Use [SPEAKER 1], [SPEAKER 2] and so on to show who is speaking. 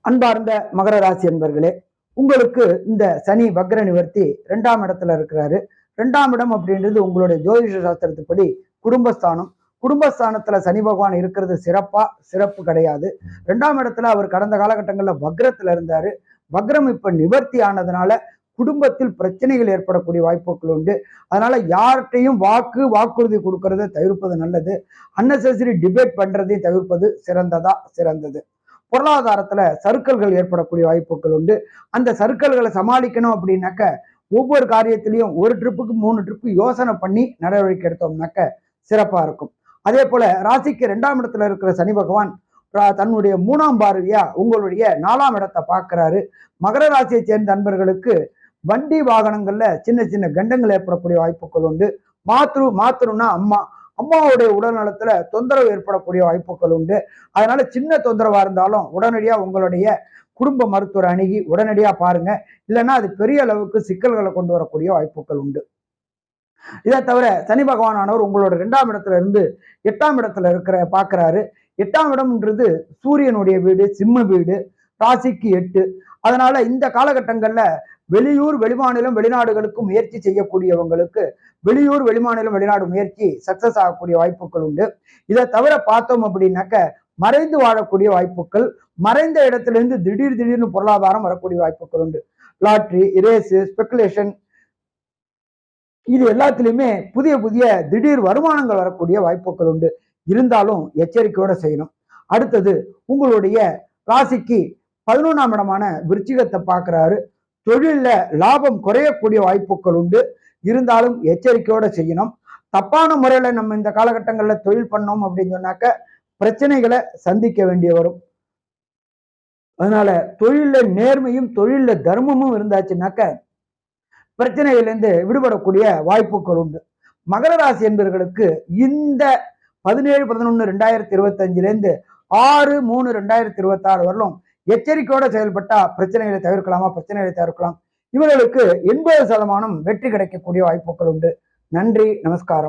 [SPEAKER 1] அன்பார்ந்த மகர ராசி என்பர்களே, உங்களுக்கு இந்த சனி வக்ர நிவர்த்தி 2ஆம் இடத்துல இருக்கிறாரு. 2ஆம் இடம் அப்படின்றது உங்களுடைய ஜோதிஷ சாஸ்திரத்துப்படி குடும்பஸ்தானம். குடும்பஸ்தானத்துல சனி பகவான் இருக்கிறது சிறப்பு கிடையாது. 2ஆம் இடத்துல அவர் கடந்த காலகட்டங்களில் வக்ரத்துல இருந்தாரு. வக்ரம் இப்ப நிவர்த்தி ஆனதுனால குடும்பத்தில் பிரச்சனைகள் ஏற்படக்கூடிய வாய்ப்புகள் உண்டு. அதனால யார்கிட்டையும் வாக்குறுதி கொடுக்கறதை தவிர்ப்பது நல்லது. அன்னெசரி டிபேட் பண்றதையும் தவிர்ப்பது சிறந்தது. பொருளாதாரத்துல சறுக்கல்கள் ஏற்படக்கூடிய வாய்ப்புகள் உண்டு. அந்த சறுக்கல்களை சமாளிக்கணும் அப்படின்னாக்க ஒவ்வொரு காரியத்திலையும் ஒரு ட்ரிப்புக்கு 3 ட்ரிப்பு யோசனை பண்ணி நடவடிக்கை எடுத்தோம்னாக்க சிறப்பா இருக்கும். அதே போல ராசிக்கு 2ஆம் இடத்துல இருக்கிற சனி பகவான் தன்னுடைய 3ஆம் பார்வையா உங்களுடைய 4ஆம் இடத்தை பார்க்கிறாரு. மகர ராசியை சேர்ந்த நண்பர்களுக்கு வண்டி வாகனங்கள்ல சின்ன சின்ன கண்டங்கள் ஏற்படக்கூடிய வாய்ப்புகள் உண்டு. மாத்துருன்னா அம்மாவுடைய உடல் நலத்துல தொந்தரவு ஏற்படக்கூடிய வாய்ப்புகள் உண்டு. அதனால சின்ன தொந்தரவா இருந்தாலும் உடனடியா உங்களுடைய குடும்ப மருத்துவரை அணுகி உடனடியா பாருங்க. இல்லைன்னா அது பெரிய அளவுக்கு சிக்கல்களை கொண்டு வரக்கூடிய வாய்ப்புகள் உண்டு. இதை தவிர சனி பகவானவர் உங்களோட 2ஆம் இடத்துல இருந்து 8ஆம் இடத்துல பார்க்கிறாரு. 8ஆம் இடம்ன்றது சூரியனுடைய வீடு, சிம்ம வீடு, ராசிக்கு 8. அதனால இந்த காலகட்டங்கள்ல வெளியூர், வெளிமாநிலம், வெளிநாடுகளுக்கு முயற்சி செய்யக்கூடியவங்களுக்கு வெளியூர், வெளிமாநிலம், வெளிநாடு முயற்சி சக்சஸ் ஆகக்கூடிய வாய்ப்புகள் உண்டு. இதை தவிர பார்த்தோம் அப்படின்னாக்க மறைந்து வாழக்கூடிய வாய்ப்புகள், மறைந்த இடத்திலிருந்து திடீர்னு பொருளாதாரம் வரக்கூடிய வாய்ப்புகள் உண்டு. லாட்ரி, இரேசு, ஸ்பெகுலேஷன், இது எல்லாத்திலுமே புதிய திடீர் வருமானங்கள் வரக்கூடிய வாய்ப்புகள் உண்டு. இருந்தாலும் எச்சரிக்கையோட செய்யணும். அடுத்தது உங்களுடைய ராசிக்கு 11ஆம் இடமான விருச்சிகத்தை பார்க்கிறாரு. தொழில லாபம் குறையக்கூடிய வாய்ப்புகள் உண்டு. இருந்தாலும் எச்சரிக்கையோட செய்யணும். தப்பான முறையில நம்ம இந்த காலகட்டங்களில் தொழில் பண்ணோம் அப்படின்னு சொன்னாக்க பிரச்சனைகளை சந்திக்க வேண்டிய வரும். அதனால தொழில நேர்மையும் தொழில தர்மமும் இருந்தாச்சுன்னாக்க பிரச்சனைகளிலிருந்து விடுபடக்கூடிய வாய்ப்புகள் உண்டு. மகர ராசி என்பவர்களுக்கு இந்த 17/11/2025 6/3/2026 வரலும் எச்சரிக்கையோட செயல்பட்டா பிரச்சனைகளை தவிர்க்கலாம். இவர்களுக்கு 80% வெற்றி கிடைக்கக்கூடிய வாய்ப்புகள் உண்டு. நன்றி, நமஸ்காரம்.